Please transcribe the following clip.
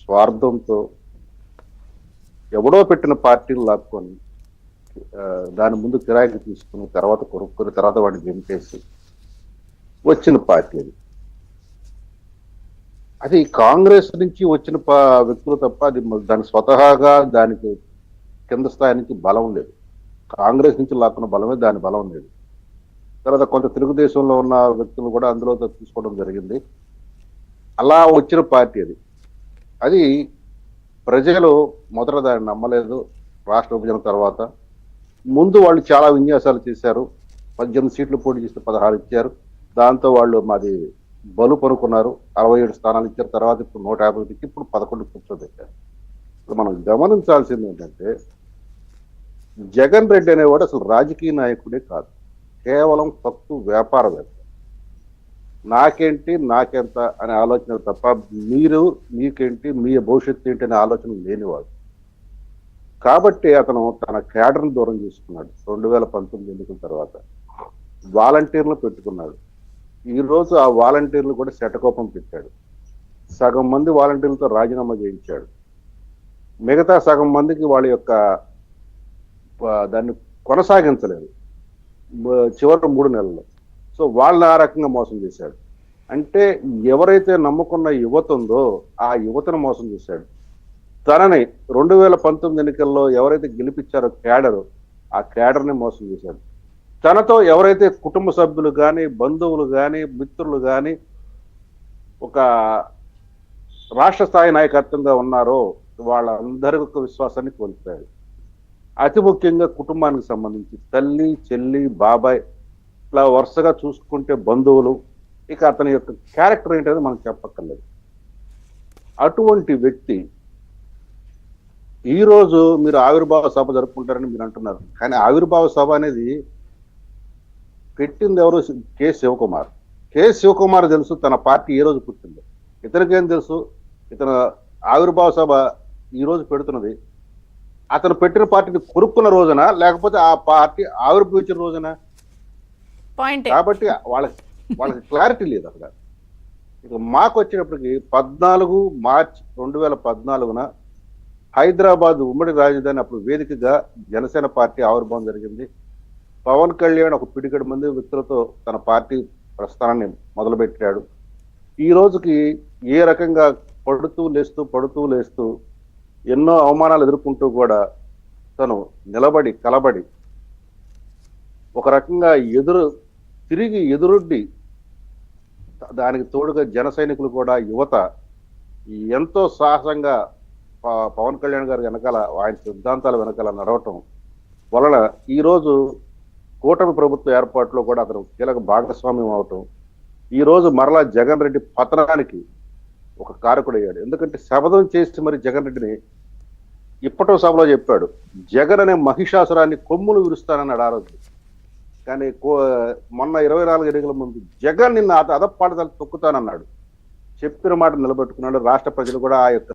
స్వార్థంతో ఎవడో పెట్టిన పార్టీలు లాక్కొని దాని ముందు కిరాయికి తీసుకుని తర్వాత కొనుక్కొని తర్వాత వాడిని దింపేసి వచ్చిన పార్టీ అది. అది కాంగ్రెస్ నుంచి వచ్చిన వ్యక్తులు తప్ప అది దాని స్వతహాగా దానికి కింద స్థాయి నుంచి బలం లేదు. కాంగ్రెస్ నుంచి లాక్కున్న బలమే దాని బలం లేదు. తర్వాత కొంత తెలుగుదేశంలో ఉన్న వ్యక్తులు కూడా అందులో తీసుకోవడం జరిగింది. అలా వచ్చిన పార్టీ అది. అది ప్రజలు మొదట దాన్ని నమ్మలేదు. రాష్ట్ర విభజన తర్వాత ముందు వాళ్ళు చాలా విన్యాసాలు చేశారు. 18 సీట్లు పోటీ చేస్తే 16 ఇచ్చారు. దాంతో వాళ్ళు మాది బలు పనుకున్నారు. 67 స్థానాలు ఇచ్చారు. తర్వాత ఇప్పుడు 150 ఇచ్చి ఇప్పుడు 11 కూర్చోబెట్టారు. ఇప్పుడు మనం గమనించాల్సింది ఏంటంటే జగన్ రెడ్డి అనేవాడు అసలు రాజకీయ నాయకుడే కాదు, కేవలం ఫక్తు వ్యాపారవేత్త. నాకేంటి నాకెంత అనే ఆలోచన తప్ప మీకేంటి మీ భవిష్యత్తు ఏంటి అనే ఆలోచన లేనివాడు. కాబట్టి అతను తన క్యాడర్ను దూరం చేసుకున్నాడు. 2019 ఎన్నికల తర్వాత వాలంటీర్లు పెట్టుకున్నాడు. ఈ రోజు ఆ వాలంటీర్లు కూడా శటకోపం పెట్టాడు. సగం మంది వాలంటీర్లతో రాజీనామా చేయించాడు. మిగతా సగం మందికి వాళ్ళ యొక్క దాన్ని కొనసాగించలేదు చివరి 3 నెలల్లో. సో వాళ్ళని ఆ రకంగా మోసం చేశాడు. అంటే ఎవరైతే నమ్ముకున్న యువత ఉందో ఆ యువతను మోసం చేశాడు. తనని 2019 ఎన్నికల్లో ఎవరైతే గెలిపించారో క్యాడరు, ఆ క్యాడర్ని మోసం చేశాడు. తనతో ఎవరైతే కుటుంబ సభ్యులు కానీ బంధువులు కానీ మిత్రులు కానీ ఒక రాష్ట్ర స్థాయి నాయకత్వంగా ఉన్నారో వాళ్ళందరి యొక్క విశ్వాసాన్ని కోల్పోయాడు. అతి ముఖ్యంగా కుటుంబానికి సంబంధించి తల్లి, చెల్లి, బాబాయ్ ఇట్లా వరుసగా చూసుకుంటే బంధువులు, ఇక అతని యొక్క క్యారెక్టర్ ఏంటనేది మనం చెప్పక్కర్లేదు. అటువంటి వ్యక్తి ఈరోజు మీరు ఆవిర్భావ సభ జరుపుకుంటారని మీరు అంటున్నారు. కానీ ఆవిర్భావ సభ అనేది పెట్టింది ఎవరు? కె శివకుమార్. కె శివకుమార్ తెలుసు తన పార్టీ ఏ రోజు పుట్టిందో. ఇతనికేం తెలుసు? ఇతను ఆవిర్భావ సభ ఈ రోజు పెడుతున్నది అతను పెట్టిన పార్టీని కొనుక్కున్న రోజున, లేకపోతే ఆ పార్టీ ఆవిర్భవించిన రోజున? కాబట్టి వాళ్ళకి క్లారిటీ లేదు అక్కడ. ఇక మాకు వచ్చినప్పటికీ 14 మార్చి 2014న హైదరాబాద్ ఉమ్మడి రాజధాని అప్పుడు వేదికగా జనసేన పార్టీ ఆవిర్భావం జరిగింది. పవన్ కళ్యాణ్ ఒక పిడికడి మంది వ్యక్తులతో తన పార్టీ ప్రస్థానాన్ని మొదలుపెట్టాడు. ఈ రోజుకి ఏ రకంగా పడుతూ లేస్తూ ఎన్నో అవమానాలు ఎదుర్కొంటూ కూడా తను నిలబడి కలబడి ఒక రకంగా తిరిగి ఎదురొడ్డి దానికి తోడుగా జన సైనికులు కూడా యువత ఎంతో సాహసంగా పవన్ కళ్యాణ్ గారి వెనకాల ఆయన సిద్ధాంతాల వెనకాల నడవటం వలన ఈరోజు కూటమి ప్రభుత్వ ఏర్పాటులో కూడా అతను కీలక భాగస్వామ్యం అవటం, ఈరోజు మరలా జగన్ రెడ్డి పతనానికి ఒక కారకుడయ్యాడు. ఎందుకంటే శపథం చేసి మరి జగన్ రెడ్డిని ఇప్పటో సభలో చెప్పాడు, జగన్ అనే మహిషాసురాన్ని కొమ్ములు విరుస్తానన్నాడు ఆ రోజు. కానీ మొన్న 24 ఎన్నికల ముందు జగన్ నిన్న అదప్పాడదలు తొక్కుతానన్నాడు. చెప్పిన మాట నిలబెట్టుకున్నాడు. రాష్ట్ర ప్రజలు కూడా ఆ యొక్క